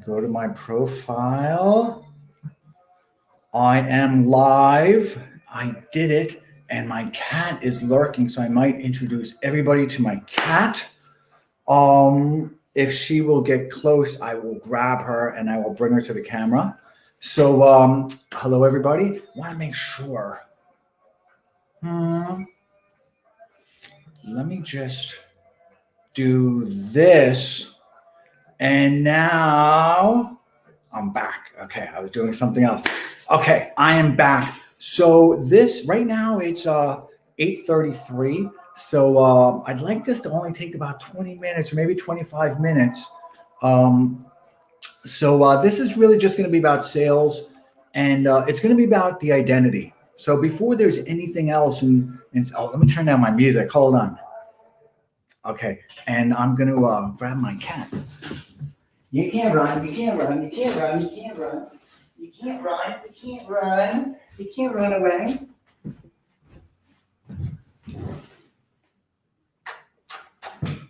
Go to my profile. I am live. I did it. And my cat is lurking, so I might introduce everybody to my cat. If she will get close, I will grab her and I will bring her to the camera. So, hello everybody. Want to make sure. Let me just do this. And now I'm back. Okay, I was doing something else. Okay, I am back. So this right now it's 8:33. So I'd like this to only take about 20 minutes or maybe 25 minutes. So this is really just going to be about sales, and it's going to be about the identity. So before there's anything else, and oh, let me turn down my music. Hold on. Okay, and I'm going to grab my cat. You can't run, you can't run, you can't run, you can't run. You can't run, you can't run, you can't run away.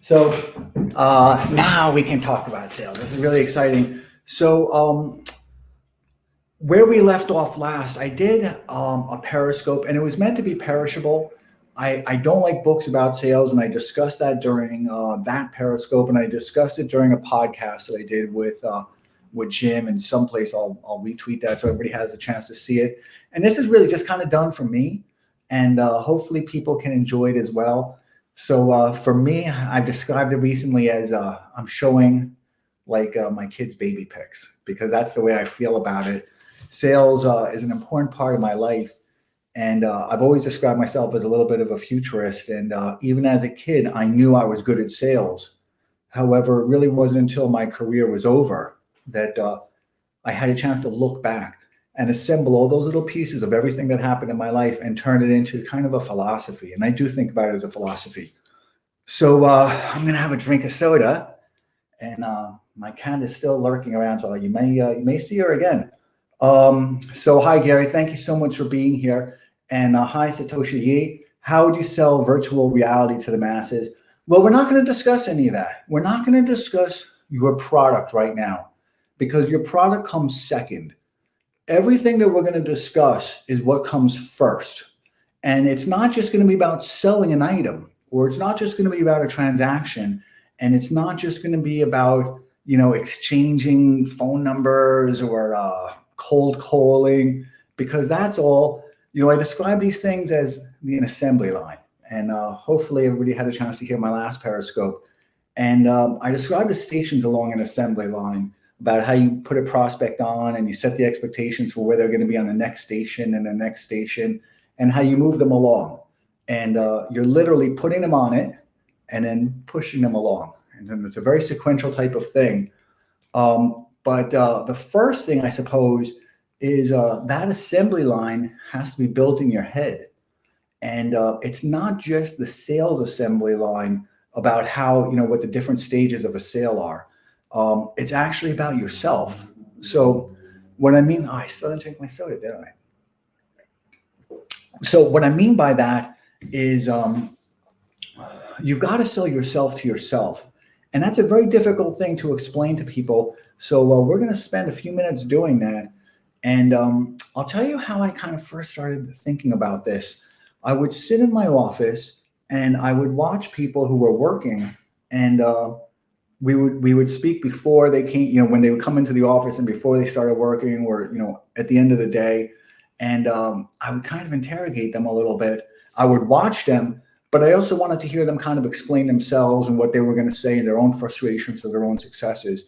So now we can talk about sales. This is really exciting. So where we left off last, I did a Periscope, and it was meant to be perishable. I don't like books about sales, and I discussed that during that Periscope, and I discussed it during a podcast that I did with Jim, and someplace I'll retweet that so everybody has a chance to see it. And this is really just kind of done for me, and hopefully people can enjoy it as well. So for me, I described it recently as I'm showing like my kids' baby pics, because that's the way I feel about it. Sales is an important part of my life. And I've always described myself as a little bit of a futurist. And even as a kid, I knew I was good at sales. However, it really wasn't until my career was over that I had a chance to look back and assemble all those little pieces of everything that happened in my life and turn it into kind of a philosophy. And I do think about it as a philosophy. So I'm going to have a drink of soda. And my cat is still lurking around, so you may see her again. So hi, Gary. Thank you so much for being here. And hi, Satoshi Yi. How would you sell virtual reality to the masses? Well, we're not going to discuss any of that. We're not going to discuss your product right now, because your product comes second. Everything that we're going to discuss is what comes first. And it's not just going to be about selling an item, or it's not just going to be about a transaction. And it's not just going to be about, exchanging phone numbers or cold calling, because that's all. I describe these things as an assembly line, and hopefully everybody had a chance to hear my last Periscope. And I described the stations along an assembly line, about how you put a prospect on and you set the expectations for where they're going to be on the next station and the next station, and how you move them along. And you're literally putting them on it and then pushing them along. And then it's a very sequential type of thing. But the first thing, I suppose, is that assembly line has to be built in your head. And it's not just the sales assembly line about how, what the different stages of a sale are. It's actually about yourself. So what I mean, I still didn't drink my soda, did I? So what I mean by that is you've got to sell yourself to yourself. And that's a very difficult thing to explain to people. So we're going to spend a few minutes doing that. And I'll tell you how I kind of first started thinking about this. I would sit in my office and I would watch people who were working, and we would speak before they came, when they would come into the office and before they started working, or, at the end of the day. And I would kind of interrogate them a little bit. I would watch them, but I also wanted to hear them kind of explain themselves and what they were going to say, and their own frustrations or their own successes.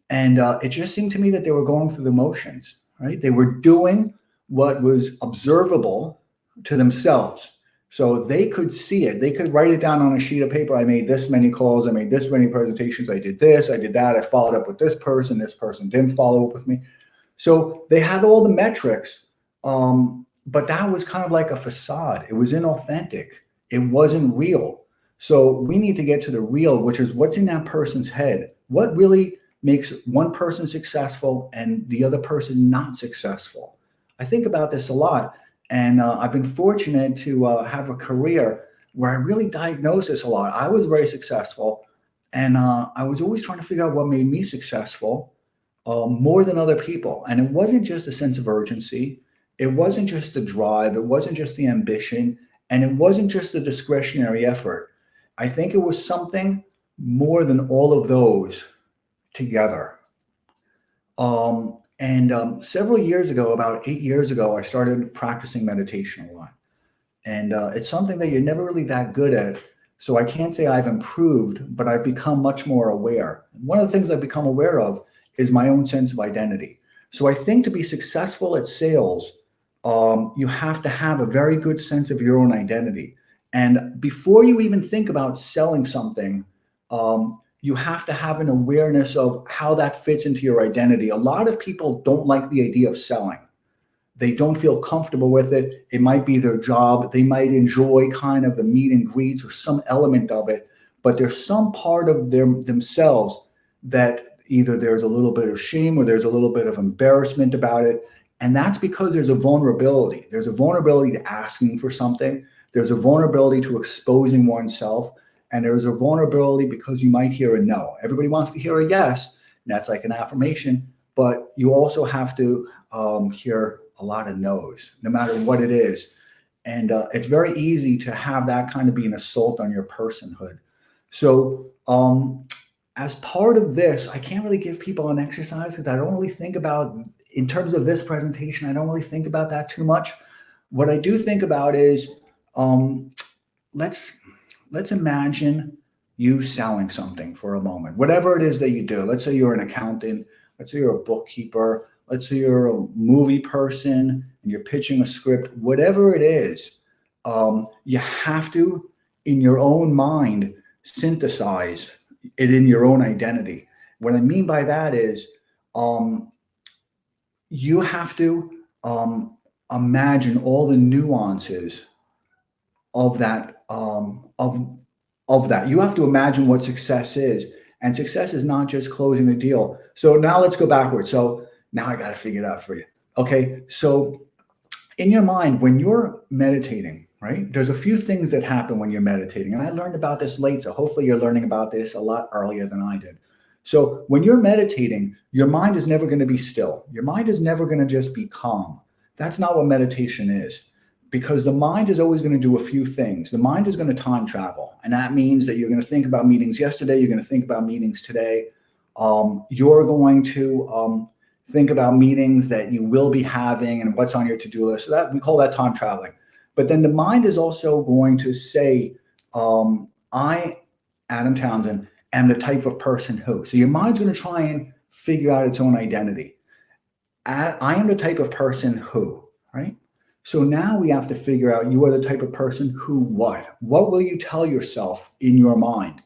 And it just seemed to me that they were going through the motions, right? They were doing what was observable to themselves. So they could see it. They could write it down on a sheet of paper. I made this many calls. I made this many presentations. I did this. I did that. I followed up with this person. This person didn't follow up with me. So they had all the metrics, but that was kind of like a facade. It was inauthentic. It wasn't real. So we need to get to the real, which is what's in that person's head. What really makes one person successful and the other person not successful? I think about this a lot. And I've been fortunate to have a career where I really diagnosed this a lot. I was very successful, and I was always trying to figure out what made me successful. more than other people. And it wasn't just a sense of urgency. It wasn't just the drive. It wasn't just the ambition. And it wasn't just the discretionary effort. I think it was something more than all of those together. Several years ago, about 8 years ago, I started practicing meditation a lot. And it's something that you're never really that good at. So I can't say I've improved, but I've become much more aware. And one of the things I've become aware of is my own sense of identity. So I think to be successful at sales, you have to have a very good sense of your own identity. And before you even think about selling something, you have to have an awareness of how that fits into your identity. A lot of people don't like the idea of selling. They don't feel comfortable with it. It might be their job. They might enjoy kind of the meet and greets or some element of it, but there's some part of themselves that either there's a little bit of shame or there's a little bit of embarrassment about it. And that's because there's a vulnerability. There's a vulnerability to asking for something. There's a vulnerability to exposing oneself. And there's a vulnerability because you might hear a no. Everybody wants to hear a yes, and that's like an affirmation. But you also have to hear a lot of no's, no matter what it is. And it's very easy to have that kind of be an assault on your personhood. So as part of this, I can't really give people an exercise because I don't really think about, in terms of this presentation, I don't really think about that too much. What I do think about is let's imagine you selling something for a moment, whatever it is that you do. Let's say you're an accountant. Let's say you're a bookkeeper. Let's say you're a movie person and you're pitching a script. Whatever it is, you have to, in your own mind, synthesize it in your own identity. What I mean by that is you have to imagine all the nuances of that. Of that, you have to imagine what success is, and success is not just closing a deal. So now let's go backwards. So now I got to figure it out for you. Okay, so in your mind, when you're meditating, right, there's a few things that happen when you're meditating, and I learned about this late, so hopefully you're learning about this a lot earlier than I did. So when you're meditating, your mind is never going to be still. Your mind is never going to just be calm. That's not what meditation is. Because the mind is always going to do a few things. The mind is going to time travel. And that means that you're going to think about meetings yesterday. You're going to think about meetings today. You're going to think about meetings that you will be having and what's on your to-do list. So that we call that time traveling. But then the mind is also going to say, I, Adam Townsend, am the type of person who. So your mind's going to try and figure out its own identity. I am the type of person who, right? So now we have to figure out, you are the type of person who what? What will you tell yourself in your mind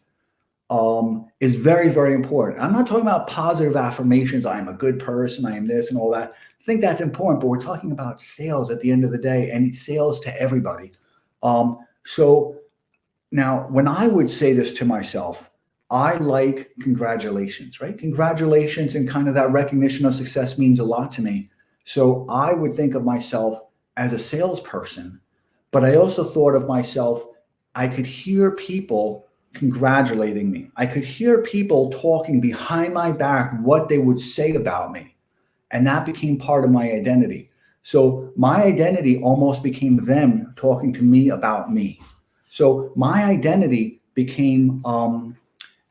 is very, very important. I'm not talking about positive affirmations. I am a good person. I am this and all that. I think that's important, but we're talking about sales at the end of the day and sales to everybody. So now when I would say this to myself, I like congratulations, right? Congratulations and kind of that recognition of success means a lot to me. So I would think of myself as a salesperson, but I also thought of myself, I could hear people congratulating me. I could hear people talking behind my back what they would say about me. And that became part of my identity. So my identity almost became them talking to me about me. So my identity became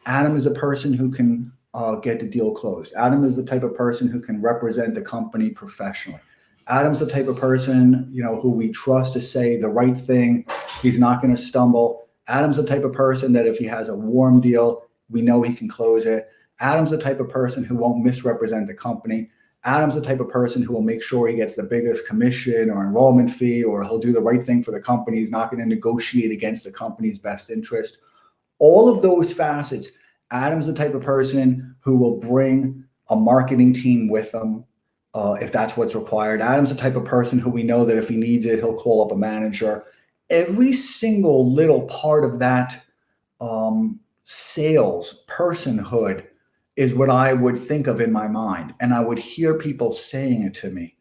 Adam is a person who can get the deal closed. Adam is the type of person who can represent the company professionally. Adam's the type of person, who we trust to say the right thing. He's not going to stumble. Adam's the type of person that if he has a warm deal, we know he can close it. Adam's the type of person who won't misrepresent the company. Adam's the type of person who will make sure he gets the biggest commission or enrollment fee, or he'll do the right thing for the company. He's not going to negotiate against the company's best interest. All of those facets, Adam's the type of person who will bring a marketing team with him. If that's what's required. Adam's the type of person who we know that if he needs it, he'll call up a manager. Every single little part of that sales personhood is what I would think of in my mind. And I would hear people saying it to me.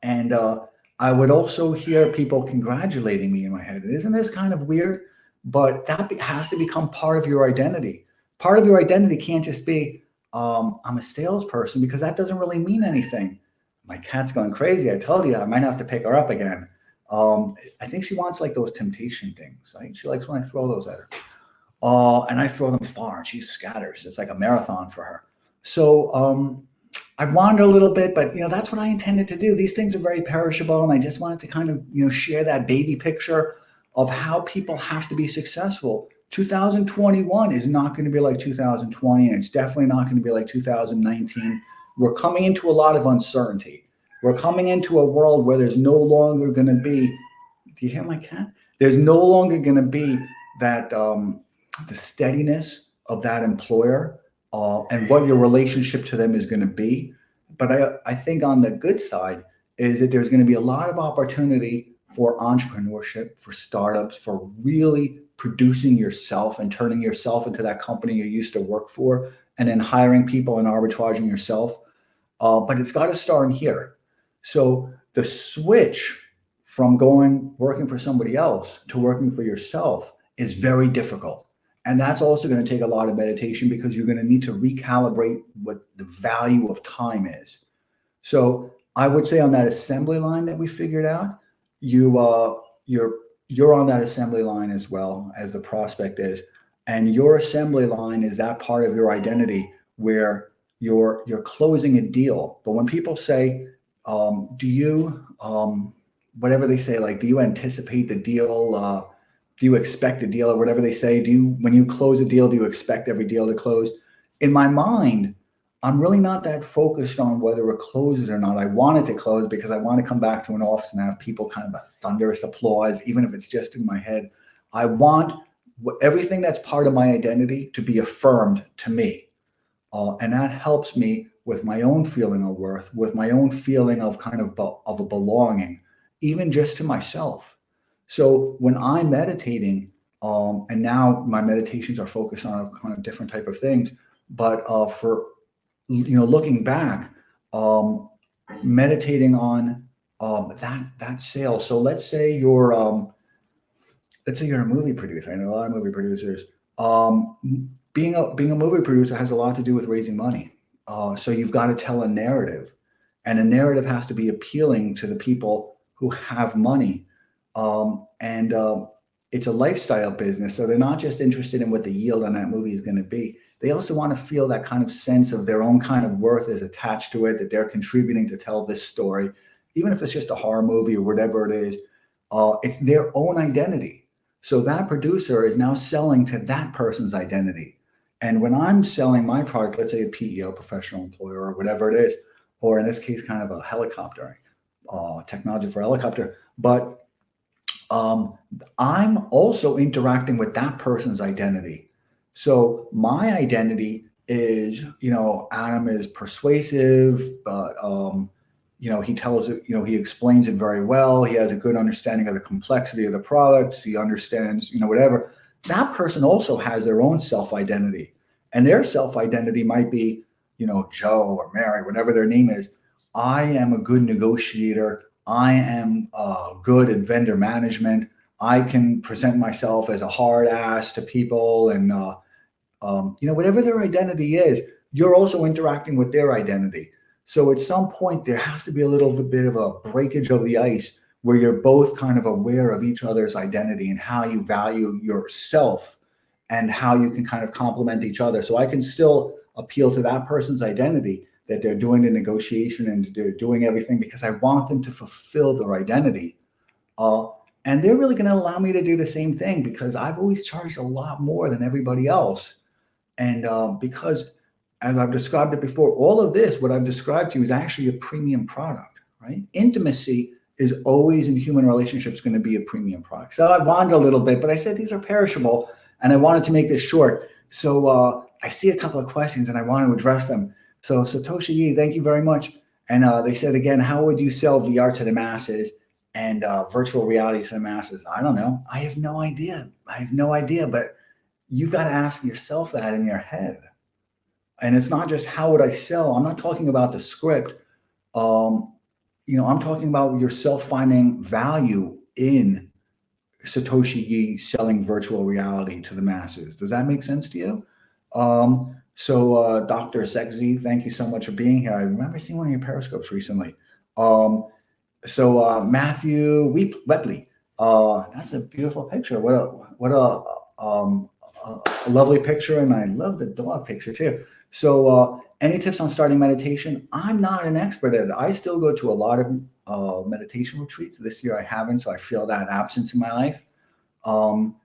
And I would also hear people congratulating me in my head. Isn't this kind of weird? But that has to become part of your identity. Part of your identity can't just be, I'm a salesperson because that doesn't really mean anything. My cat's going crazy. I told you I might have to pick her up again. I think she wants like those temptation things. Right? She likes when I throw those at her. And I throw them far and she scatters. It's like a marathon for her. So I wander a little bit, but that's what I intended to do. These things are very perishable, and I just wanted to kind of share that baby picture of how people have to be successful. 2021 is not going to be like 2020, and it's definitely not going to be like 2019. We're coming into a lot of uncertainty. We're coming into a world where there's no longer going to be. Do you hear my cat? There's no longer going to be that the steadiness of that employer and what your relationship to them is going to be. But I think on the good side is that there's going to be a lot of opportunity for entrepreneurship, for startups, for really producing yourself and turning yourself into that company you used to work for, and then hiring people and arbitraging yourself. But it's got to start in here. So the switch from working for somebody else to working for yourself is very difficult. And that's also going to take a lot of meditation because you're going to need to recalibrate what the value of time is. So I would say on that assembly line that we figured out, you're on that assembly line as well as the prospect is. And your assembly line is that part of your identity where you're closing a deal. But when people say, do you, whatever they say, like, do you anticipate the deal? Do you expect a deal, or whatever they say? When you close a deal, do you expect every deal to close? In my mind, I'm really not that focused on whether it closes or not. I want it to close because I want to come back to an office and have people kind of a thunderous applause, even if it's just in my head. I want everything that's part of my identity to be affirmed to me. And that helps me with my own feeling of worth, with my own feeling of kind of a belonging, even just to myself. So when I'm meditating, and now my meditations are focused on a kind of different type of things, but for looking back, meditating on that sale. So let's say you're a movie producer. I know a lot of movie producers. Being a movie producer has a lot to do with raising money. So you've got to tell a narrative, and a narrative has to be appealing to the people who have money. It's a lifestyle business. So they're not just interested in what the yield on that movie is going to be. They also want to feel that kind of sense of their own kind of worth is attached to it, that they're contributing to tell this story, even if it's just a horror movie or whatever it is. It's their own identity. So that producer is now selling to that person's identity. And when I'm selling my product, let's say a PEO, professional employer, or whatever it is, or in this case, kind of a helicopter, technology for a helicopter, but I'm also interacting with that person's identity. So my identity is, Adam is persuasive, but, he tells it, he explains it very well. He has a good understanding of the complexity of the products. He understands, whatever. That person also has their own self-identity, and their self-identity might be, Joe or Mary, whatever their name is. I am a good negotiator. I am good at vendor management. I can present myself as a hard ass to people, and whatever their identity is, you're also interacting with their identity. So at some point, there has to be a little bit of a breakage of the ice where you're both kind of aware of each other's identity and how you value yourself and how you can kind of complement each other. So I can still appeal to that person's identity, that they're doing the negotiation and they're doing everything because I want them to fulfill their identity. And they're really going to allow me to do the same thing because I've always charged a lot more than everybody else. And because, as I've described it before, all of this, what I've described to you, is actually a premium product, right? Intimacy is always in human relationships going to be a premium product. So I wandered a little bit, but I said these are perishable, and I wanted to make this short. So I see a couple of questions, and I want to address them. So Satoshi Yi, thank you very much. And they said again, how would you sell VR to the masses and virtual reality to the masses? I don't know. I have no idea. But you've got to ask yourself that in your head. And it's not just how would I sell. I'm not talking about the script. I'm talking about yourself finding value in Satoshi Yi selling virtual reality to the masses. Does that make sense to you? So, Dr. Sekzi, thank you so much for being here. I remember seeing one of your periscopes recently. Um, Matthew Webley, that's a beautiful picture. Um, a lovely picture, and I love the dog picture too. So, any tips on starting meditation? I'm not an expert at it. I still go to a lot of meditation retreats. This year I haven't, so I feel that absence in my life. Um,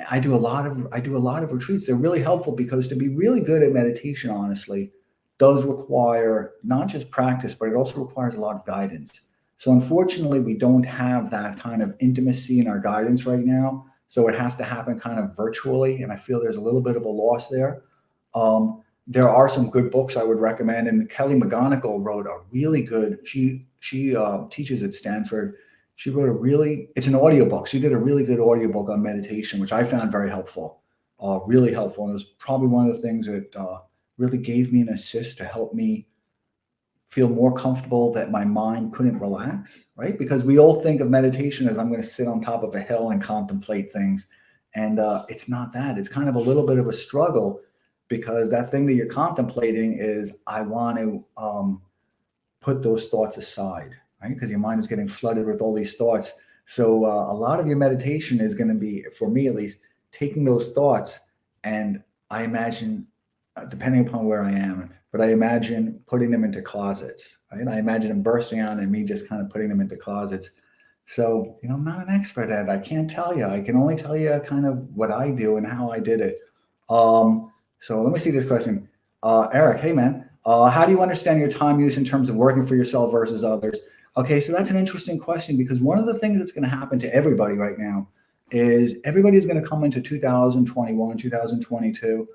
I do a lot of retreats. They're really helpful because to be really good at meditation, honestly, does require not just practice, but it also requires a lot of guidance. So unfortunately, we don't have that kind of intimacy in our guidance right now. So it has to happen kind of virtually, and I feel there's a little bit of a loss there. There are some good books I would recommend, and Kelly McGonigal wrote a really good. She teaches at Stanford. She wrote a really, it's an audiobook. She did a really good audiobook on meditation, which I found very helpful, really helpful. And it was probably one of the things that really gave me an assist to help me feel more comfortable that my mind couldn't relax, right? Because we all think of meditation as I'm going to sit on top of a hill and contemplate things. And it's not that. It's kind of a little bit of a struggle because that thing that you're contemplating is, I want to put those thoughts aside, right? Because your mind is getting flooded with all these thoughts. So a lot of your meditation is going to be, for me at least, taking those thoughts, and I imagine, depending upon where I am, but I imagine putting them into closets, right? I imagine them bursting out and me just kind of putting them into closets. So, I'm not an expert at it. I can't tell you. I can only tell you kind of what I do and how I did it. So let me see this question. Eric, hey man, how do you understand your time use in terms of working for yourself versus others? Okay, so that's an interesting question because one of the things that's going to happen to everybody right now is everybody's going to come into 2021, 2022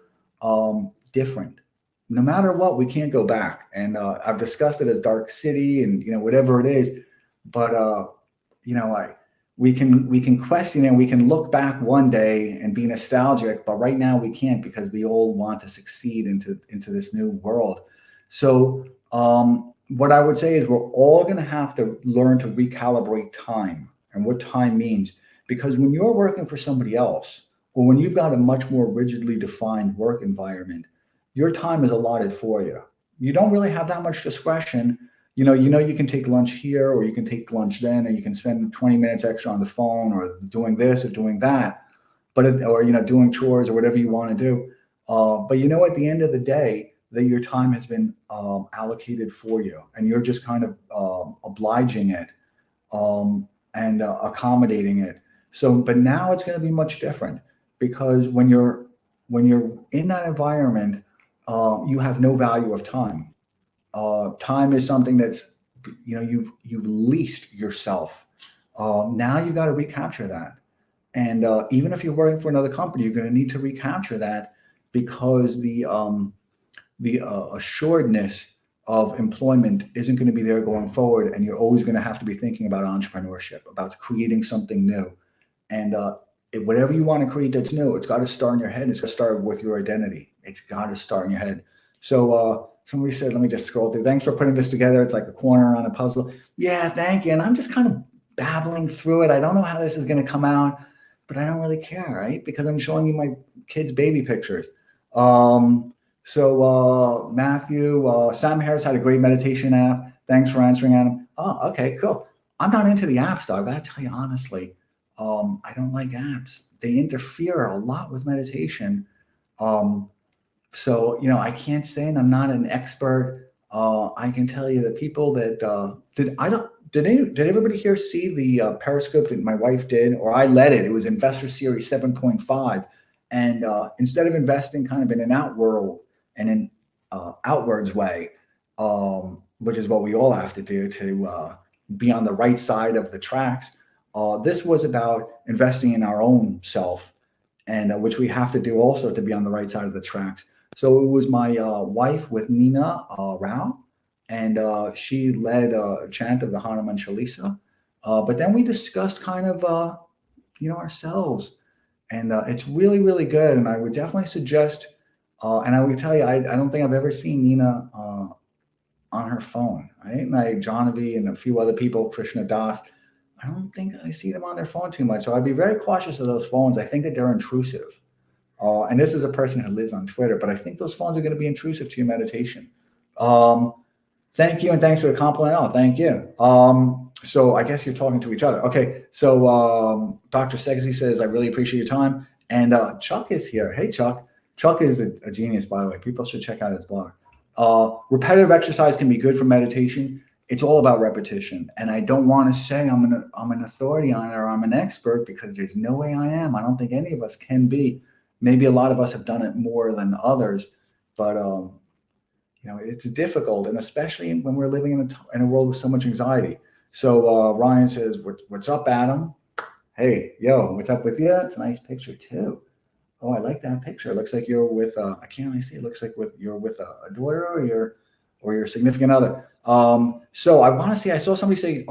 different. No matter what, we can't go back. And I've discussed it as dark city and whatever it is, but I we can question and we can look back one day and be nostalgic, but right now we can't because we all want to succeed into this new world. So what I would say is we're all going to have to learn to recalibrate time and what time means, because when you're working for somebody else or when you've got a much more rigidly defined work environment, your time is allotted for you. You don't really have that much discretion. You can take lunch here or you can take lunch then, and you can spend 20 minutes extra on the phone or doing this or doing that, or doing chores or whatever you want to do. But at the end of the day, that your time has been allocated for you, and you're just kind of obliging it and accommodating it. So, but now it's going to be much different because when you're in that environment, you have no value of time. Time is something that's you've leased yourself. Now you've got to recapture that, and even if you're working for another company, you're going to need to recapture that because the assuredness of employment isn't going to be there going forward, and you're always going to have to be thinking about entrepreneurship, about creating something new, and whatever you want to create that's new, it's got to start in your head. It's got to start with your identity. It's got to start in your head. So somebody said, let me just scroll through. Thanks for putting this together. It's like a corner on a puzzle. Yeah, thank you. And I'm just kind of babbling through it. I don't know how this is going to come out, but I don't really care, right? Because I'm showing you my kids' baby pictures. Matthew, Sam Harris had a great meditation app. Thanks for answering, Adam. Oh, okay, cool. I'm not into the apps, though. I got to tell you honestly. I don't like apps. They interfere a lot with meditation. So I can't say, and I'm not an expert. I can tell you the people that did everybody here see the Periscope that my wife did, or I led it? It was Investor Series 7.5, and instead of investing kind of in an outworld and in outwards way, which is what we all have to do to be on the right side of the tracks. This was about investing in our own self, and which we have to do also to be on the right side of the tracks. So it was my wife with Nina Rao, and she led a chant of the Hanuman Chalisa. But then we discussed kind of, ourselves, and it's really, really good. And I would definitely suggest, and I would tell you, I don't think I've ever seen Nina on her phone. Right, like Janavi and a few other people, Krishna Das. I don't think I see them on their phone too much. So I'd be very cautious of those phones. I think that they're intrusive. And this is a person who lives on Twitter, but I think those phones are going to be intrusive to your meditation. Um, Thank you, and thanks for the compliment. Oh, thank you. So I guess you're talking to each other. Okay. So Dr. Sexy says, I really appreciate your time. And Chuck is here. Hey, Chuck. Chuck is a genius, by the way. People should check out his blog. Repetitive exercise can be good for meditation. It's all about repetition. And I don't want to say I'm an authority on it or I'm an expert, because there's no way I am. I don't think any of us can be. Maybe a lot of us have done it more than others, but it's difficult, and especially when we're living in a world with so much anxiety. So Ryan says, "What's up, Adam? Hey, yo, what's up with you? It's a nice picture too. Oh, I like that picture. It looks like you're with. I can't really see. It looks like you're with a daughter or your significant other. So I want to see. I saw somebody say,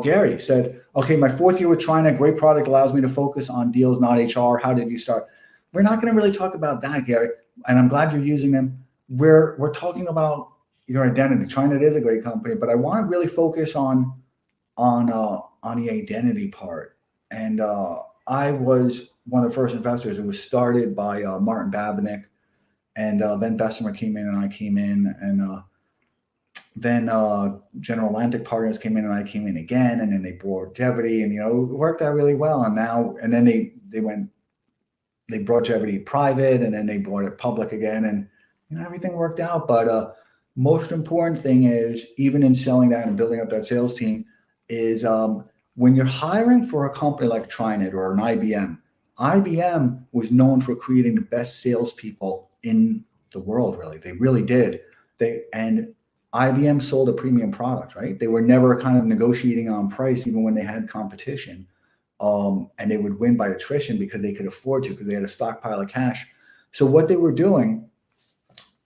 Gary said, okay, my fourth year with TriNet, great product allows me to focus on deals, not HR. How did you start? We're not going to really talk about that, Gary, and I'm glad you're using them. We're talking about your identity. TriNet is a great company, but I want to really focus on the identity part. And I was one of the first investors. It was started by Martin Babinick, and then Bessemer came in, and I came in, and then General Atlantic Partners came in, and I came in again, and then they bought Jevity, and it worked out really well. And then they brought Jevity private, and then they brought it public again, and everything worked out. But most important thing is, even in selling that and building up that sales team, is when you're hiring for a company like TriNet or an IBM. IBM was known for creating the best salespeople in the world. Really, they really did. And IBM sold a premium product, right? They were never kind of negotiating on price, even when they had competition. And they would win by attrition because they could afford to, because they had a stockpile of cash. So what they were doing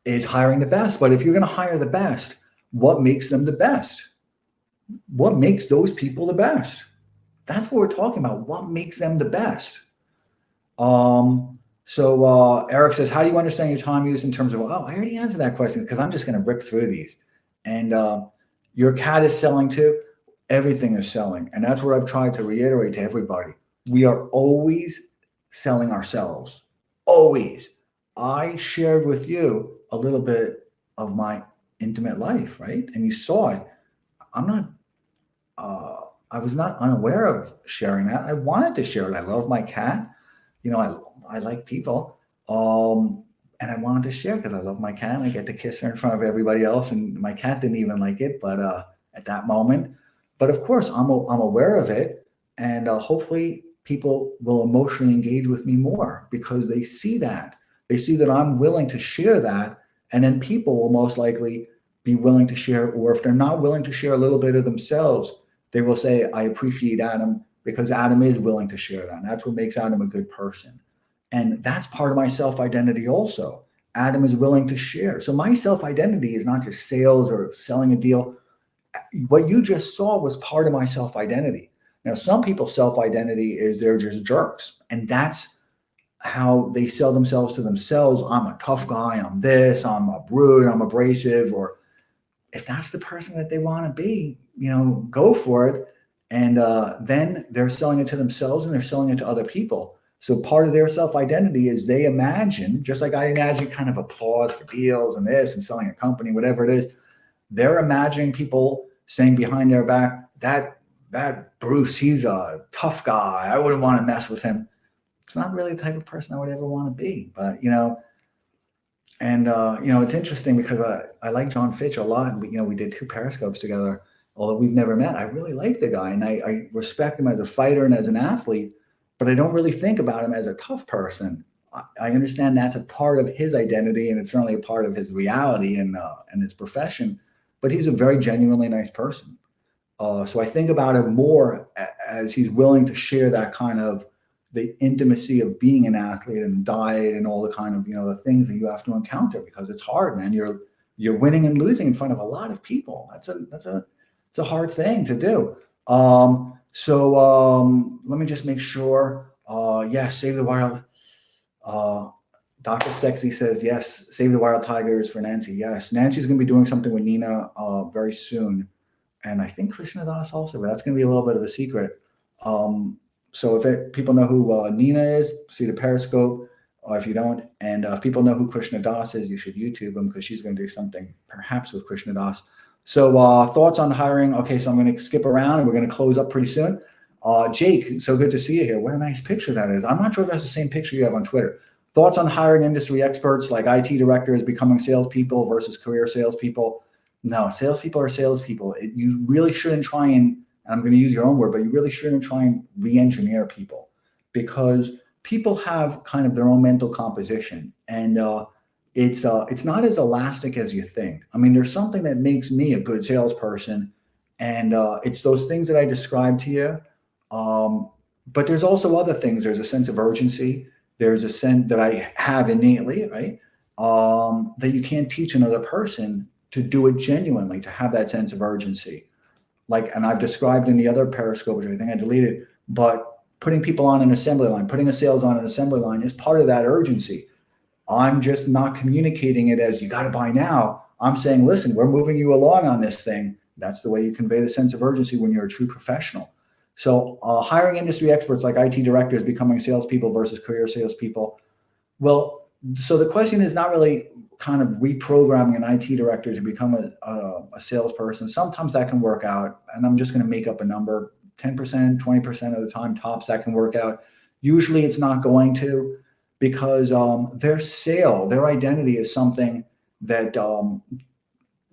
is hiring the best. But if you're going to hire the best, what makes them the best? What makes those people the best? That's what we're talking about. What makes them the best? So Eric says, how do you understand your time use in terms of, I already answered that question, because I'm just going to rip through these. And your cat is selling too. Everything is selling. And that's what I've tried to reiterate to everybody. We are always selling ourselves. Always. I shared with you a little bit of my intimate life, right? And you saw it. I was not unaware of sharing that. I wanted to share it. I love my cat. I like people. And I wanted to share because I love my cat. I get to kiss her in front of everybody else. And my cat didn't even like it, but at that moment. But of course, I'm aware of it. And hopefully people will emotionally engage with me more, because they see that. They see that I'm willing to share that. And then people will most likely be willing to share. Or if they're not willing to share a little bit of themselves, they will say, I appreciate Adam, because Adam is willing to share that. And that's what makes Adam a good person. And that's part of my self-identity also. Adam is willing to share. So my self-identity is not just sales or selling a deal. What you just saw was part of my self-identity. Now, some people's self-identity is they're just jerks. And that's how they sell themselves to themselves. I'm a tough guy. I'm this. I'm a rude. I'm abrasive. Or if that's the person that they want to be, go for it. And then they're selling it to themselves, and they're selling it to other people. So part of their self-identity is they imagine, just like I imagine kind of applause for deals and this and selling a company, whatever it is, they're imagining people saying behind their back, that Bruce, he's a tough guy. I wouldn't want to mess with him. It's not really the type of person I would ever want to be. But, and, it's interesting because I like John Fitch a lot. And we did 2 Periscopes together, although we've never met. I really like the guy, and I respect him as a fighter and as an athlete, but I don't really think about him as a tough person. I understand that's a part of his identity, and it's certainly a part of his reality and his profession, but he's a very genuinely nice person. So I think about him more as he's willing to share that kind of the intimacy of being an athlete and diet and all the kind of, the things that you have to encounter, because it's hard, man. You're winning and losing in front of a lot of people. It's a hard thing to do. So let me just make sure. Yes, Save the Wild. Dr. Sexy says, yes, Save the Wild Tigers for Nancy. Yes, Nancy's going to be doing something with Nina very soon. And I think Krishna Das also, but that's going to be a little bit of a secret. So if people know who Nina is, see the Periscope. or if you don't. And if people know who Krishna Das is, you should YouTube him because she's going to do something perhaps with Krishna Das. So thoughts on hiring? Okay, so I'm going to skip around and we're going to close up pretty soon. Jake, so good to see you here. What a nice picture that is. I'm not sure if that's the same picture you have on Twitter. Thoughts on hiring industry experts like IT directors becoming salespeople versus career salespeople? No, salespeople are salespeople. You really shouldn't try and I'm going to use your own word, but you really shouldn't try and re-engineer people because people have kind of their own mental composition, and it's not as elastic as you think. I mean, there's something that makes me a good salesperson, and it's those things that I described to you. But there's also other things. There's a sense of urgency. There's a sense that I have innately, right? That you can't teach another person to do it genuinely, to have that sense of urgency. Like, and I've described in the other Periscope, which I think I deleted, but putting people on an assembly line, putting a sales on an assembly line is part of that urgency. I'm just not communicating it as you got to buy now. I'm saying, listen, we're moving you along on this thing. That's the way you convey the sense of urgency when you're a true professional. So hiring industry experts like IT directors becoming salespeople versus career salespeople. Well, so the question is not really kind of reprogramming an IT director to become a salesperson. Sometimes that can work out, and I'm just going to make up a number, 10%, 20% of the time tops that can work out. Usually it's not going to, because their identity is something that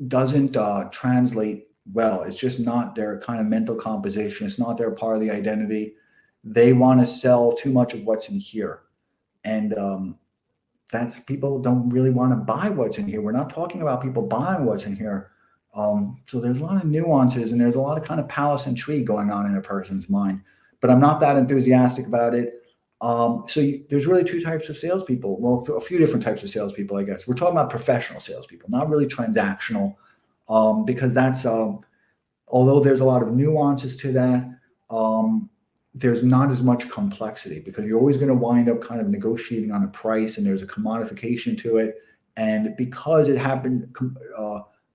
doesn't translate well. It's just not their kind of mental composition. It's not their part of the identity. They want to sell too much of what's in here. And that's people don't really want to buy what's in here. We're not talking about people buying what's in here. So there's a lot of nuances and there's a lot of kind of palace intrigue going on in a person's mind, but I'm not that enthusiastic about it. There's really two types of salespeople. Well, a few different types of salespeople, I guess. We're talking about professional salespeople, not really transactional, because that's, although there's a lot of nuances to that, there's not as much complexity because you're always going to wind up kind of negotiating on a price and there's a commodification to it. And because it happened,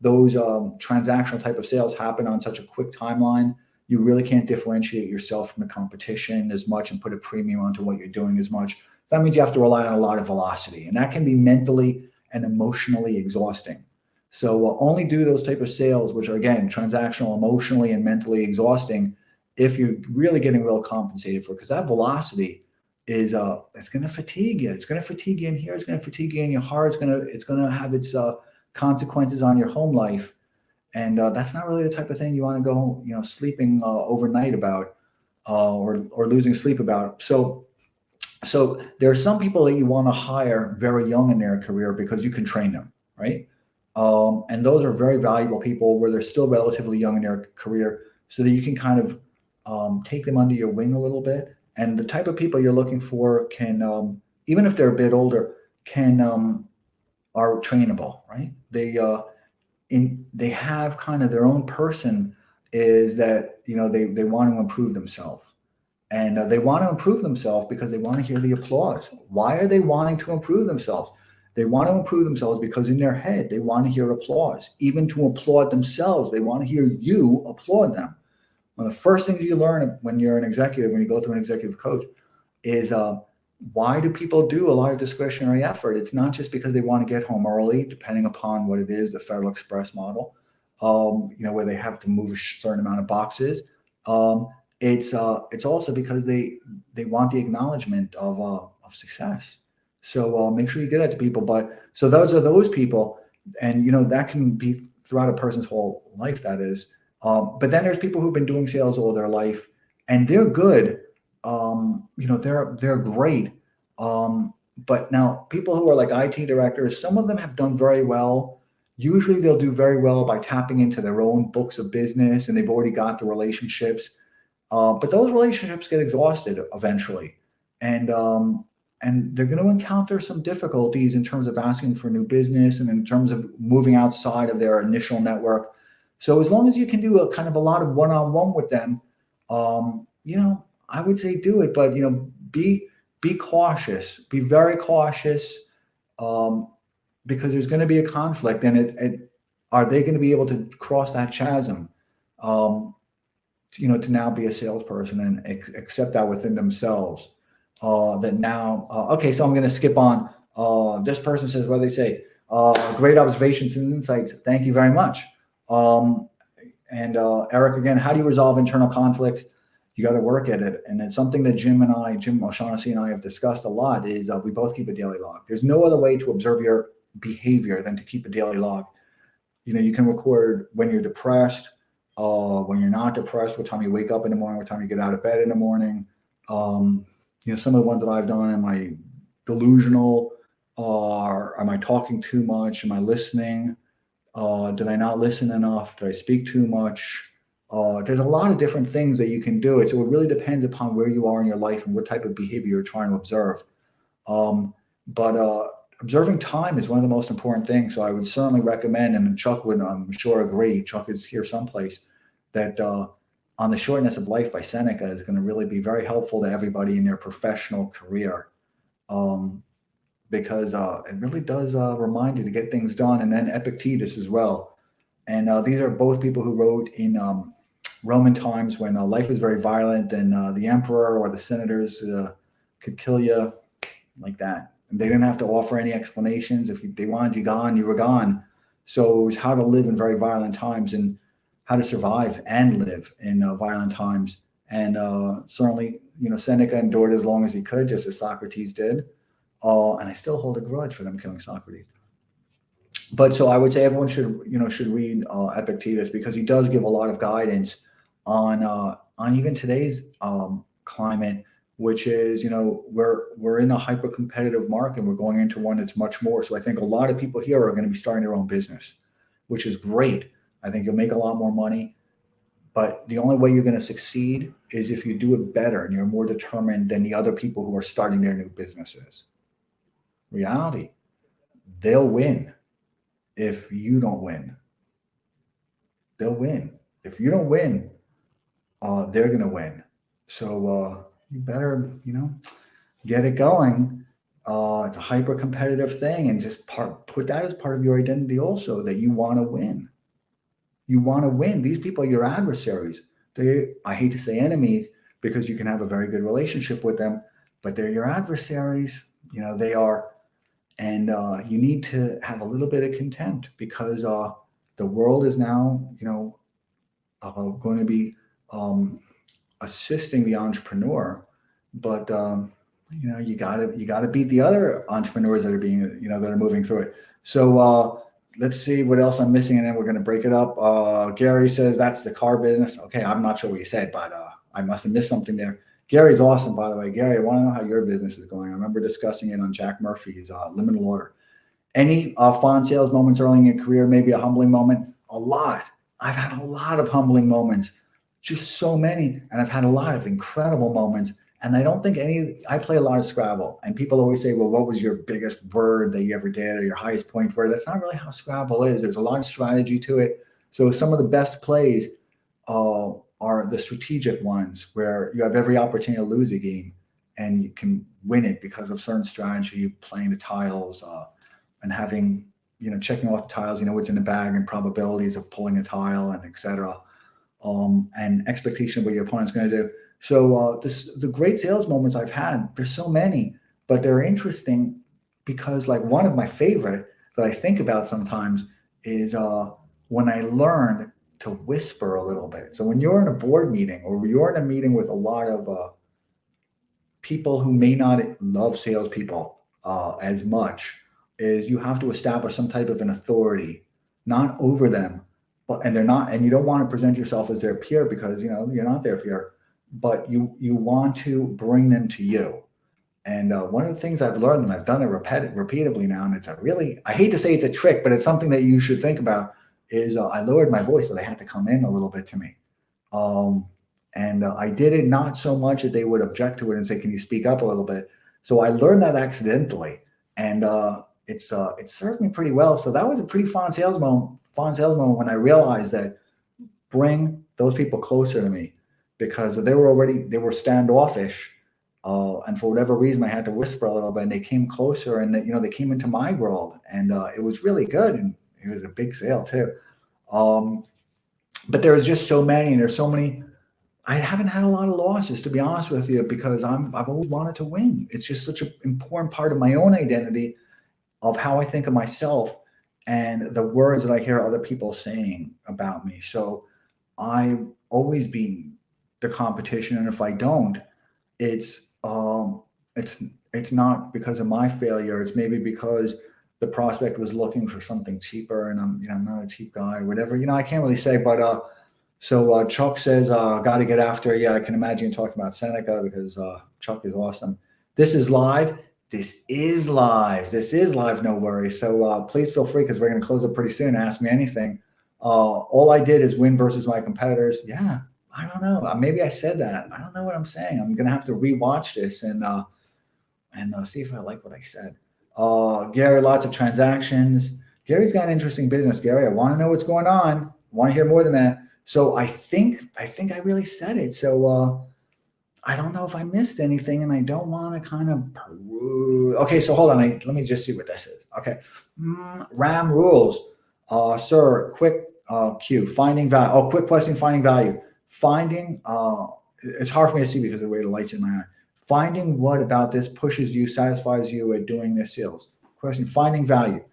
those transactional type of sales happen on such a quick timeline, you really can't differentiate yourself from the competition as much and put a premium onto what you're doing as much. That means you have to rely on a lot of velocity, and that can be mentally and emotionally exhausting. So we'll only do those type of sales, which are again, transactional, emotionally and mentally exhausting, if you're really getting well compensated for, because that velocity is it's going to fatigue you. It's going to fatigue you in here. It's going to fatigue you in your heart. It's going to have its consequences on your home life. And that's not really the type of thing you want to go, sleeping overnight about or losing sleep about. So there are some people that you want to hire very young in their career because you can train them, right? And those are very valuable people where they're still relatively young in their career, so that you can kind of take them under your wing a little bit. And the type of people you're looking for can, even if they're a bit older, are trainable, right? They have kind of their own person, is that they want to improve themselves, and they want to improve themselves because they want to hear the applause. Why are they wanting to improve themselves? They want to improve themselves because in their head they want to hear applause. Even to applaud themselves, they want to hear you applaud them. One of the first things you learn when you're an executive, when you go through an executive coach, is why do people do a lot of discretionary effort? It's not just because they want to get home early, depending upon what it is, the Federal Express model, where they have to move a certain amount of boxes. It's also because they want the acknowledgement of success. So make sure you give that to people. But so those are those people, and that can be throughout a person's whole life. That is. But then there's people who've been doing sales all their life, and they're good. They're great. But now people who are like IT directors, some of them have done very well. Usually they'll do very well by tapping into their own books of business, and they've already got the relationships. But those relationships get exhausted eventually, and they're going to encounter some difficulties in terms of asking for new business and in terms of moving outside of their initial network. So as long as you can do a kind of a lot of one-on-one with them, I would say do it, but be cautious, be very cautious, because there's going to be a conflict, and are they going to be able to cross that chasm, to now be a salesperson and accept that within themselves? that now, okay, so I'm going to skip on. This person says, what do they say? Great observations and insights. Thank you very much. Um, and Eric, again, how do you resolve internal conflicts? You got to work at it. And it's something that Jim O'Shaughnessy and I have discussed a lot is we both keep a daily log. There's no other way to observe your behavior than to keep a daily log. You can record when you're depressed, when you're not depressed, what time you wake up in the morning, what time you get out of bed in the morning. Um, some of the ones that I've done, am I delusional? Am I talking too much? Am I listening? Did I not listen enough? Did I speak too much? There's a lot of different things that you can do. So it really depends upon where you are in your life and what type of behavior you're trying to observe. But observing time is one of the most important things. So I would certainly recommend, and Chuck would, I'm sure, agree. Chuck is here someplace that on the Shortness of Life by Seneca is going to really be very helpful to everybody in their professional career. Um, because it really does remind you to get things done. And then Epictetus as well. And these are both people who wrote in Roman times when life was very violent and the emperor or the senators could kill you like that. And they didn't have to offer any explanations. If they wanted you gone, you were gone. So it was how to live in very violent times and how to survive and live in violent times. And certainly, Seneca endured as long as he could, just as Socrates did. And I still hold a grudge for them killing Socrates. But so I would say everyone should read Epictetus because he does give a lot of guidance on even today's climate, which is we're in a hyper competitive market. We're going into one that's much more. So I think a lot of people here are going to be starting their own business, which is great. I think you'll make a lot more money. But the only way you're going to succeed is if you do it better and you're more determined than the other people who are starting their new businesses. Reality, they'll win if you don't win. They'll win. If you don't win, they're going to win. So you better, get it going. It's a hyper competitive thing, and just put that as part of your identity also that you want to win. You want to win. These people are your adversaries. I hate to say enemies because you can have a very good relationship with them, but they're your adversaries. They are. And you need to have a little bit of contempt because the world is now, going to be assisting the entrepreneur, but you gotta beat the other entrepreneurs that are being, that are moving through it. So let's see what else I'm missing, and then we're going to break it up. Gary says that's the car business. Okay, I'm not sure what you said, but I must have missed something there. Gary's awesome, by the way. Gary, I want to know how your business is going. I remember discussing it on Jack Murphy's Limited Order. Any fond sales moments early in your career, maybe a humbling moment? A lot. I've had a lot of humbling moments, just so many. And I've had a lot of incredible moments. And I don't think I play a lot of Scrabble. And people always say, well, what was your biggest word that you ever did or your highest point word? That's not really how Scrabble is. There's a lot of strategy to it. So some of the best plays are the strategic ones where you have every opportunity to lose a game and you can win it because of certain strategy, playing the tiles and having, checking off the tiles, what's in the bag and probabilities of pulling a tile and etc. And expectation of what your opponent's going to do. So the great sales moments I've had, there's so many, but they're interesting because like one of my favorite that I think about sometimes is when I learned to whisper a little bit. So when you're in a board meeting or you're in a meeting with a lot of people who may not love salespeople as much, is you have to establish some type of an authority, not over them, and they're not, and you don't want to present yourself as their peer because you're not their peer, but you want to bring them to you. And one of the things I've learned, and I've done it repeatedly now, and it's I hate to say it's a trick, but it's something that you should think about, is I lowered my voice so they had to come in a little bit to me. And I did it not so much that they would object to it and say, can you speak up a little bit? So I learned that accidentally. And it served me pretty well. So that was a pretty fun sales moment when I realized that bring those people closer to me because they were standoffish. And for whatever reason, I had to whisper a little bit and they came closer and they came into my world and it was really good. And it was a big sale too. But there was just so many, and there's so many I haven't had a lot of losses, to be honest with you, because I've always wanted to win. It's just such an important part of my own identity of how I think of myself and the words that I hear other people saying about me. So I've always been the competition, and if I don't, it's um it's it's not because of my failure. It's maybe because the prospect was looking for something cheaper, and I'm not a cheap guy or whatever. I can't really say, but Chuck says, got to get after. Yeah, I can imagine you talking about Seneca because Chuck is awesome. This is live. This is live. This is live. No worries. So please feel free because we're going to close up pretty soon. Ask me anything. All I did is win versus my competitors. Yeah, I don't know. Maybe I said that. I don't know what I'm saying. I'm going to have to rewatch this and see if I like what I said. Gary, lots of transactions. Gary's got an interesting business. Gary, I want to know what's going on. I want to hear more than that. So I think I really said it. So I don't know if I missed anything, and I don't want to kind of peruse. Okay, so hold on. Let me just see what this is. Okay, RAM rules, sir. Quick cue. Finding value. Oh, quick question. Finding value. Finding. It's hard for me to see because of the way the light's in my eye. Finding what about this pushes you, satisfies you at doing this sales. Question. Finding value.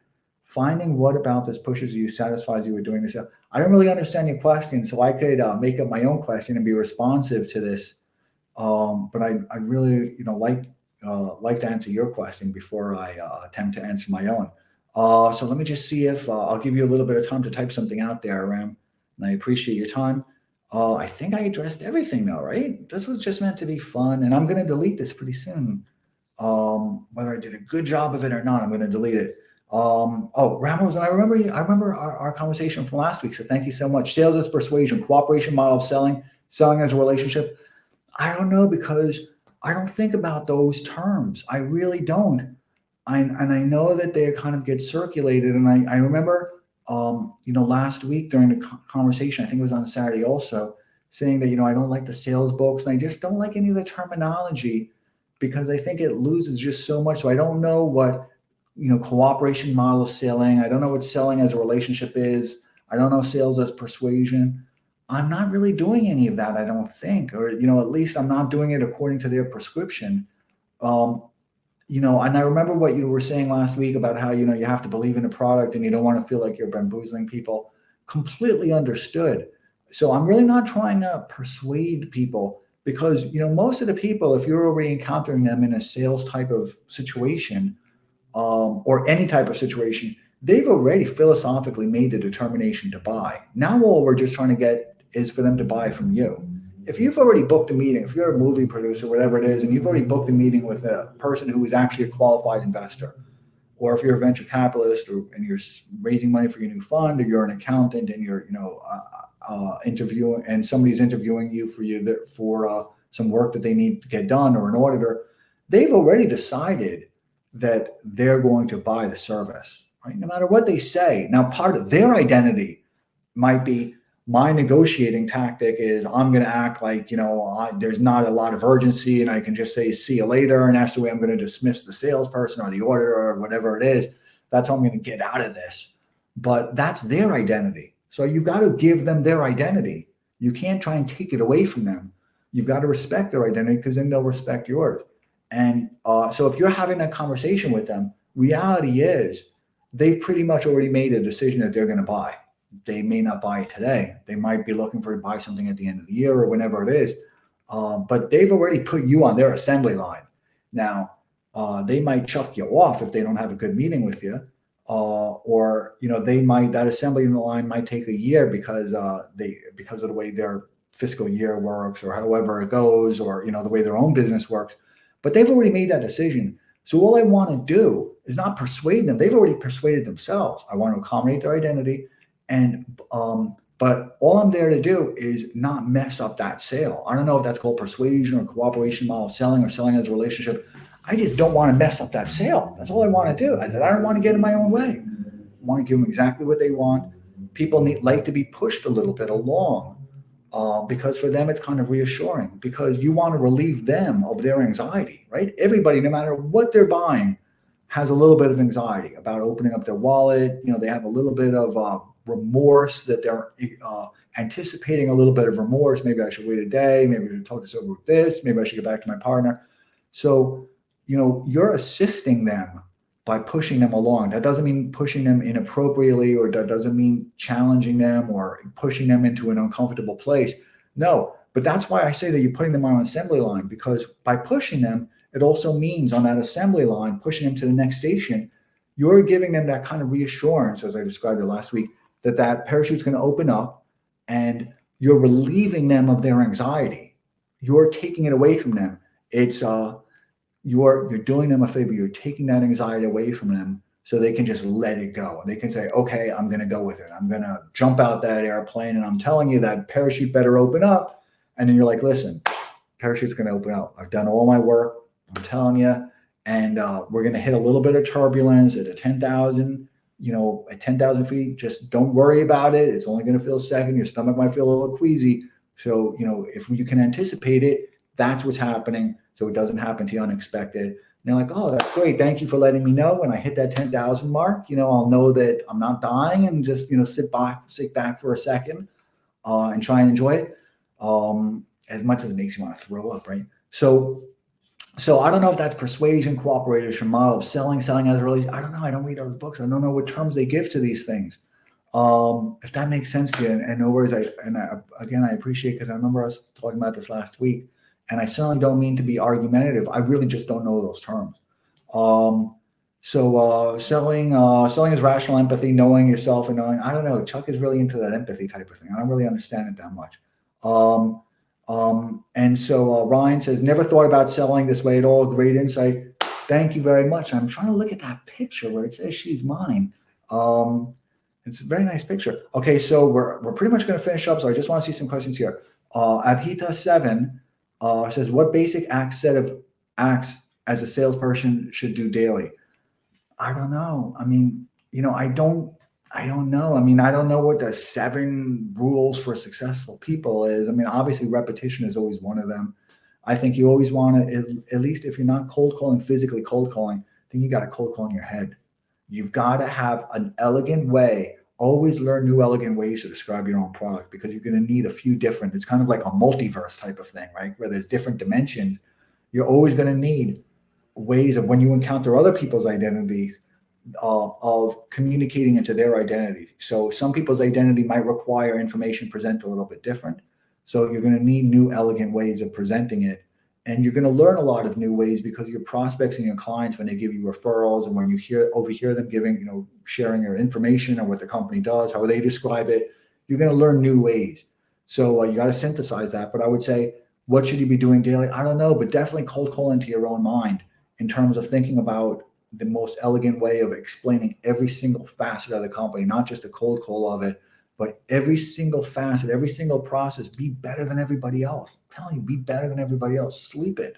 Finding what about this pushes you, satisfies you at doing this sales. I don't really understand your question, so I could make up my own question and be responsive to this. But I really, like to answer your question before I attempt to answer my own. So let me just see if I'll give you a little bit of time to type something out there, Ram. And I appreciate your time. I think I addressed everything though, right? This was just meant to be fun, and I'm going to delete this pretty soon. Whether I did a good job of it or not, I'm going to delete it. Oh, Ramos, and I remember our conversation from last week. So thank you so much. Sales as persuasion, cooperation model of selling as a relationship. I don't know because I don't think about those terms. I really don't. And I know that they kind of get circulated. And I remember, last week during the conversation, I think it was on Saturday also, saying that, I don't like the sales books and I just don't like any of the terminology because I think it loses just so much. So I don't know what, cooperation model of selling. I don't know what selling as a relationship is. I don't know sales as persuasion. I'm not really doing any of that, I don't think, or at least I'm not doing it according to their prescription. Um, and I remember what you were saying last week about how you have to believe in a product and you don't want to feel like you're bamboozling people. Completely understood. So I'm really not trying to persuade people because most of the people, if you're already encountering them in a sales type of situation, or any type of situation, they've already philosophically made the determination to buy. Now, all we're just trying to get is for them to buy from you. If you've already booked a meeting, if you're a movie producer, whatever it is, and you've already booked a meeting with a person who is actually a qualified investor, or if you're a venture capitalist and you're raising money for your new fund, or you're an accountant and you're, interviewing and somebody's interviewing you for some work that they need to get done, or an auditor, they've already decided that they're going to buy the service, right? No matter what they say. Now, part of their identity might be my negotiating tactic is I'm going to act like, there's not a lot of urgency and I can just say, see you later. And that's the way I'm going to dismiss the salesperson or the auditor or whatever it is. That's how I'm going to get out of this. But that's their identity. So you've got to give them their identity. You can't try and take it away from them. You've got to respect their identity because then they'll respect yours. And so if you're having a conversation with them, reality is they've pretty much already made a decision that they're going to buy. They may not buy it today. They might be looking for to buy something at the end of the year or whenever it is. But they've already put you on their assembly line. Now, they might chuck you off if they don't have a good meeting with you. Or that assembly line might take a year because of the way their fiscal year works or however it goes, or the way their own business works. But they've already made that decision. So all I want to do is not persuade them. They've already persuaded themselves. I want to accommodate their identity. But all I'm there to do is not mess up that sale. I don't know if that's called persuasion or cooperation model of selling or selling as a relationship. I just don't want to mess up that sale. That's all I want to do. I said, I don't want to get in my own way. I want to give them exactly what they want. People like to be pushed a little bit along. Because for them, it's kind of reassuring because you want to relieve them of their anxiety, right? Everybody, no matter what they're buying, has a little bit of anxiety about opening up their wallet. They have a little bit of remorse that they're anticipating a little bit of remorse. Maybe I should wait a day. Maybe I should talk this over with this. Maybe I should get back to my partner. So, you're assisting them by pushing them along. That doesn't mean pushing them inappropriately, or that doesn't mean challenging them or pushing them into an uncomfortable place. No, but that's why I say that you're putting them on an assembly line, because by pushing them, it also means on that assembly line, pushing them to the next station, you're giving them that kind of reassurance, as I described it last week, that that parachute's going to open up, and you're relieving them of their anxiety. You're taking it away from them. It's you're doing them a favor. You're taking that anxiety away from them so they can just let it go. And they can say, okay, I'm going to go with it. I'm going to jump out that airplane, and I'm telling you that parachute better open up. And then you're like, listen, parachute's going to open up. I've done all my work. I'm telling you. And we're going to hit a little bit of turbulence at 10,000, at 10,000 feet. Just don't worry about it. It's only going to feel a second. Your stomach might feel a little queasy. So, if you can anticipate it, that's what's happening. So it doesn't happen to you unexpected. And they're like, oh, that's great. Thank you for letting me know. When I hit that 10,000 mark, I'll know that I'm not dying, and just, sit back for a second and try and enjoy it as much as it makes you want to throw up, right? So I don't know if that's persuasion, cooperation, model of selling as a release. I don't know. I don't read those books. I don't know what terms they give to these things. If that makes sense to you, and no worries. I appreciate, because I remember us talking about this last week, and I certainly don't mean to be argumentative. I really just don't know those terms. Selling is rational empathy, knowing yourself and knowing. I don't know. Chuck is really into that empathy type of thing. I don't really understand it that much. And so Ryan says, never thought about selling this way at all. Great insight. Thank you very much. I'm trying to look at that picture where it says she's mine. It's a very nice picture. Okay, so we're pretty much going to finish up. So I just want to see some questions here. Abhita7 says, what basic set of acts as a salesperson should do daily? I don't know. I mean, I don't know. I mean, I don't know what the 7 rules for successful people is. I mean, obviously repetition is always one of them. I think you always want to, at least if you're not cold calling, physically cold calling, I think you got to cold call in your head. You've got to have an elegant way. Always learn new elegant ways to describe your own product, because you're going to need a few different, it's kind of like a multiverse type of thing, right? Where there's different dimensions. You're always going to need ways of, when you encounter other people's identities, of communicating into their identity. So some people's identity might require information presented a little bit different. So you're going to need new elegant ways of presenting it. And you're going to learn a lot of new ways, because your prospects and your clients, when they give you referrals, and when you overhear them giving, sharing their information on what the company does, how they describe it, you're going to learn new ways. So you got to synthesize that. But I would say, what should you be doing daily? I don't know, but definitely cold call into your own mind in terms of thinking about the most elegant way of explaining every single facet of the company, not just a cold call of it, but every single facet, every single process. Be better than everybody else. I'm telling you, be better than everybody else. Sleep it.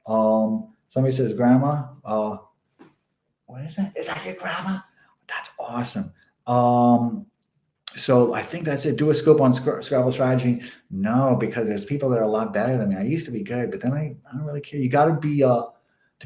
Somebody says, grandma, what is that? Is that your grandma? That's awesome. So I think that's it. Do a scope on Scrabble strategy. No, because there's people that are a lot better than me. I used to be good, but then I don't really care. You got to be, to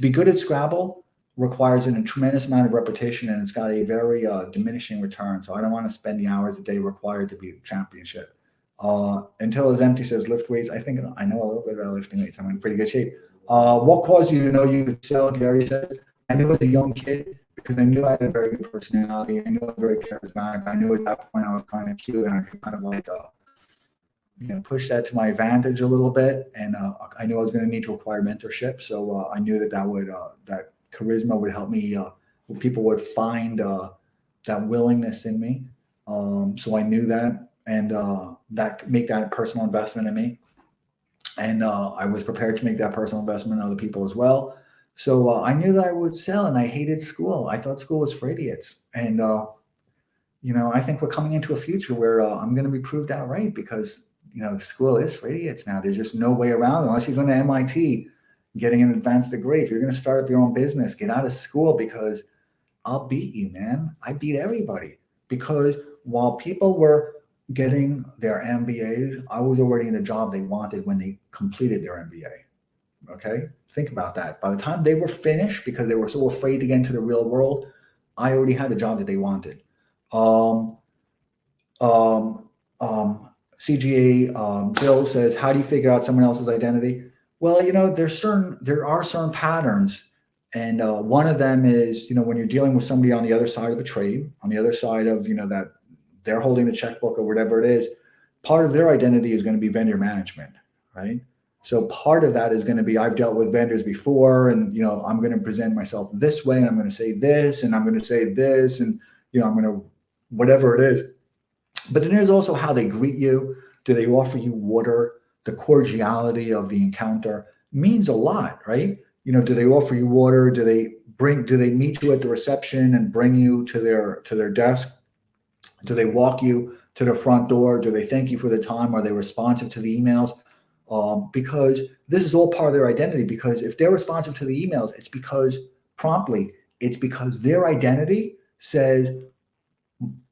be good at Scrabble requires a tremendous amount of repetition, and it's got a very diminishing return. So I don't want to spend the hours a day required to be a championship. Until it's empty says lift weights. I think I know a little bit about lifting weights. I'm in pretty good shape. What caused you to know you could sell? Gary says, I knew as a young kid, because I knew I had a very good personality. I knew I was very charismatic. I knew at that point I was kind of cute, and I could kind of like push that to my advantage a little bit. And I knew I was going to need to acquire mentorship. So I knew that would that charisma would help me. People would find that willingness in me. So I knew that, and that make that a personal investment in me. And I was prepared to make that personal investment in other people as well. So I knew that I would sell, and I hated school. I thought school was for idiots. And, I think we're coming into a future where I'm going to be proved out right, because, the school is for idiots now. There's just no way around it, unless you're going to MIT, getting an advanced degree. If you're going to start up your own business, get out of school, because I'll beat you, man. I beat everybody. Because while people were getting their MBAs, I was already in the job they wanted when they completed their MBA. Okay? Think about that. By the time they were finished, because they were so afraid to get into the real world, I already had the job that they wanted. CGA, Bill says, how do you figure out someone else's identity? Well, there are certain patterns. And one of them is, when you're dealing with somebody on the other side of a trade, on the other side of, that they're holding the checkbook or whatever it is, part of their identity is going to be vendor management, right? So part of that is going to be, I've dealt with vendors before, and I'm going to present myself this way, and I'm going to say this, and I'm going to say this, and I'm going to whatever it is. But then there's also how they greet you. Do they offer you water? The cordiality of the encounter means a lot, right? Do they offer you water? Do they meet you at the reception and bring you to their desk? Do they walk you to the front door? Do they thank you for the time? Are they responsive to the emails? Because this is all part of their identity. Because if they're responsive to the emails, it's because their identity says,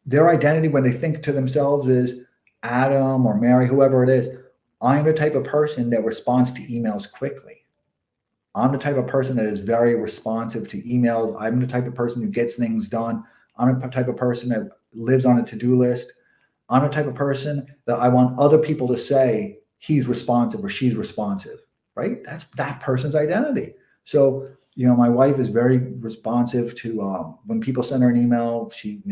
their identity when they think to themselves is Adam or Mary, whoever it is, I'm the type of person that responds to emails quickly. I'm the type of person that is very responsive to emails. I'm the type of person who gets things done. I'm the type of person that lives on a to-do list. I'm the type of person that I want other people to say he's responsive or she's responsive, right? That's that person's identity. So, my wife is very responsive to when people send her an email, she,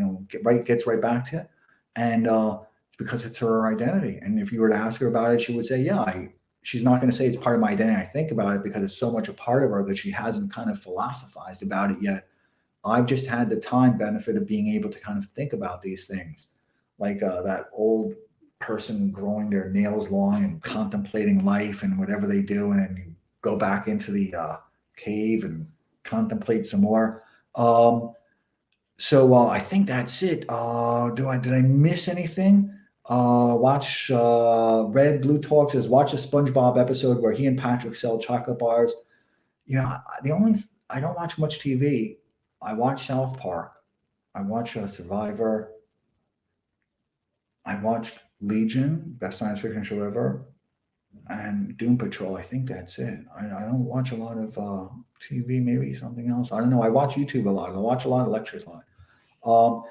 gets right back to it. And it's because it's her identity. And if you were to ask her about it, she would say, yeah, she's not going to say it's part of my identity. I think about it because it's so much a part of her that she hasn't kind of philosophized about it yet. I've just had the time benefit of being able to kind of think about these things, like that old person growing their nails long and contemplating life and whatever they do, and then you go back into the cave and contemplate some more. So I think that's it. Did I miss anything? Watch Red Blue Talk says watch a SpongeBob episode where he and Patrick sell chocolate bars. I don't watch much TV. I watch South Park. I watch Survivor. I watched Legion, best science fiction show ever, and Doom Patrol. I think that's it. I don't watch a lot of TV, maybe something else. I don't know. I watch YouTube a lot. I watch a lot of lectures a lot.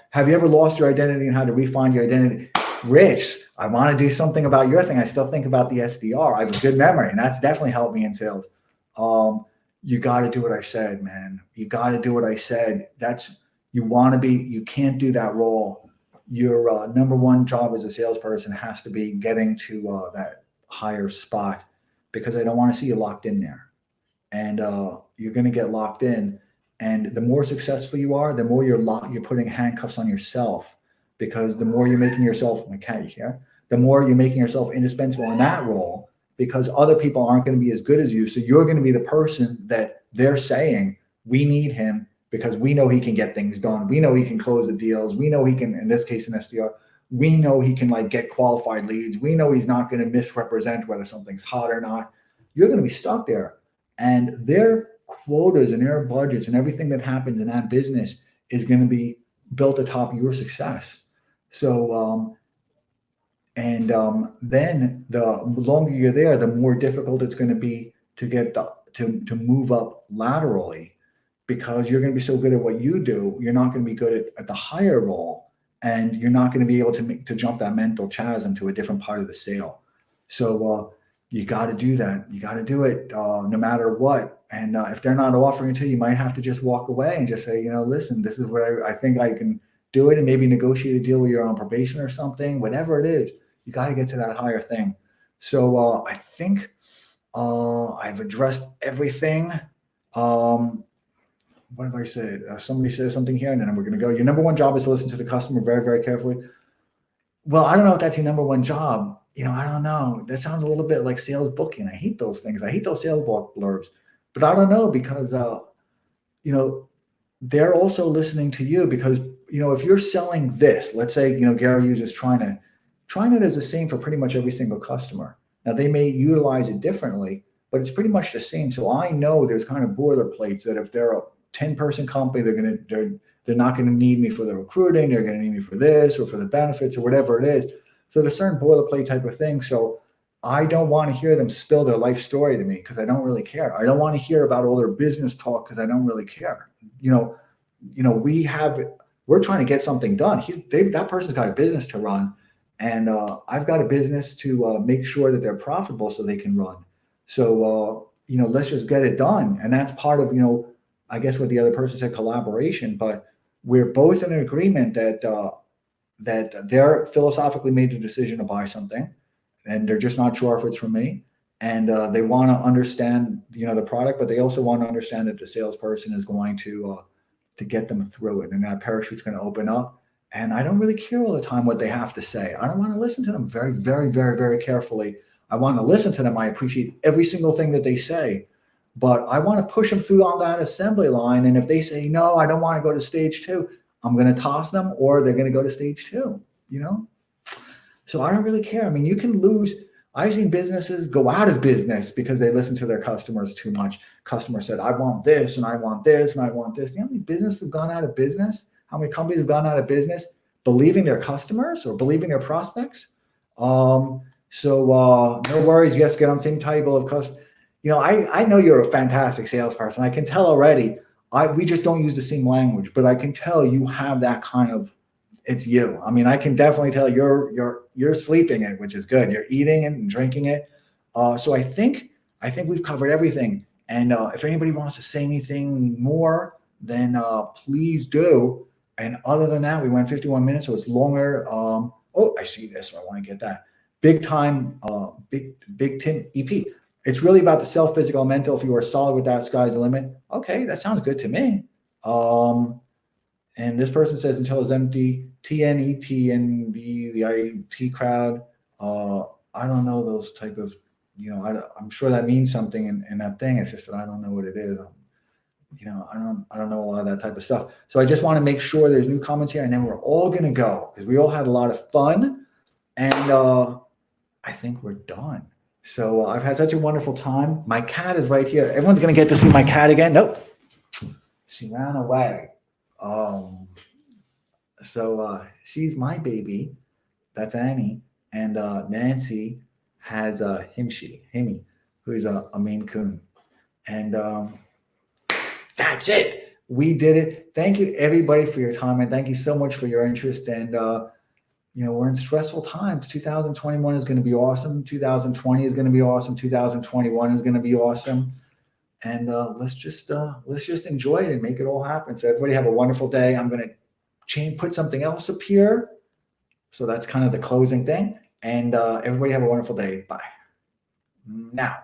Have you ever lost your identity and how to refine your identity? Rich, I want to do something about your thing. I still think about the SDR. I have a good memory, and that's definitely helped me in sales. You got to do what I said, man. You got to do what I said. You can't do that role. Your number one job as a salesperson has to be getting to that higher spot, because I don't want to see you locked in there. And you're going to get locked in. And the more successful you are, the more you're putting handcuffs on yourself, because the more you're making yourself, the more you're making yourself indispensable in that role, because other people aren't going to be as good as you. So you're going to be the person that they're saying, we need him because we know he can get things done. We know he can close the deals. We know he can, in this case, an SDR, we know he can get qualified leads. We know he's not going to misrepresent whether something's hot or not. You're going to be stuck there. And their quotas and their budgets and everything that happens in that business is going to be built atop your success. So, then the longer you're there, the more difficult it's going to be to get to move up laterally, because you're going to be so good at what you do. You're not going to be good at the higher role, and you're not going to be able to jump that mental chasm to a different part of the sale. So you got to do that. You got to do it no matter what. And if they're not offering it to you, you might have to just walk away and just say, listen, this is where I think I can do it, and maybe negotiate a deal where you're on probation or something, whatever it is. You got to get to that higher thing. So I think I've addressed everything. What have I said? Somebody says something here, and then we're going to go. Your number one job is to listen to the customer very, very carefully. Well, I don't know if that's your number one job. I don't know. That sounds a little bit like sales booking. I hate those things. I hate those sales blurbs. But I don't know, because, they're also listening to you, because, if you're selling this, let's say, Gary uses TriNet. TriNet is the same for pretty much every single customer. Now, they may utilize it differently, but it's pretty much the same. So I know there's kind of boilerplates that if they're a 10-person company, they're not going to need me for the recruiting. They're going to need me for this or for the benefits or whatever it is. So there's certain boilerplate type of things. So I don't want to hear them spill their life story to me, because I don't really care. I don't want to hear about all their business talk, because I don't really care. We're trying to get something done. That person's got a business to run, and I've got a business to make sure that they're profitable so they can run. So let's just get it done, and that's part of I guess what the other person said, collaboration. But we're both in an agreement that they're philosophically made the decision to buy something, and they're just not sure if it's for me. And they want to understand, the product, but they also want to understand that the salesperson is going to get them through it, and that parachute's going to open up. And I don't really care all the time what they have to say. I don't want to listen to them very, very, very, very carefully. I want to listen to them. I appreciate every single thing that they say, but I want to push them through on that assembly line. And if they say, no, I don't want to go to stage two, I'm going to toss them, or they're going to go to stage two, So I don't really care. I mean, you can lose. I've seen businesses go out of business because they listen to their customers too much. Customer said, I want this, and I want this, and I want this. You know how many businesses have gone out of business? How many companies have gone out of business believing their customers or believing their prospects? So no worries. Yes, get on the same table of customers. I know you're a fantastic salesperson. I can tell already. We just don't use the same language, but I can tell you have that kind of. It's you. I mean, I can definitely tell you're sleeping it, which is good. You're eating it and drinking it. So I think we've covered everything. And if anybody wants to say anything more, then please do. And other than that, we went 51 minutes, so it's longer. I see this, so I want to get that. Big time, big Tim EP. It's really about the self, physical, mental. If you are solid with that, sky's the limit. Okay, that sounds good to me. And this person says, until it's empty, TNETNB, the IT crowd. I don't know those type of, I'm sure that means something in that thing. It's just that I don't know what it is. I don't know a lot of that type of stuff. So I just want to make sure there's new comments here, and then we're all going to go because we all had a lot of fun, and I think we're done. So I've had such a wonderful time. My cat is right here. Everyone's going to get to see my cat again. Nope. She ran away. So she's my baby. That's Annie. And Nancy has Himmy, who's a Maine Coon. And that's it. We did it. Thank you, everybody, for your time. And thank you so much for your interest. And, we're in stressful times. 2021 is going to be awesome. 2020 is going to be awesome. 2021 is going to be awesome. And let's just enjoy it and make it all happen. So everybody have a wonderful day. I'm going to put something else up here. So that's kind of the closing thing. And everybody have a wonderful day. Bye. Now.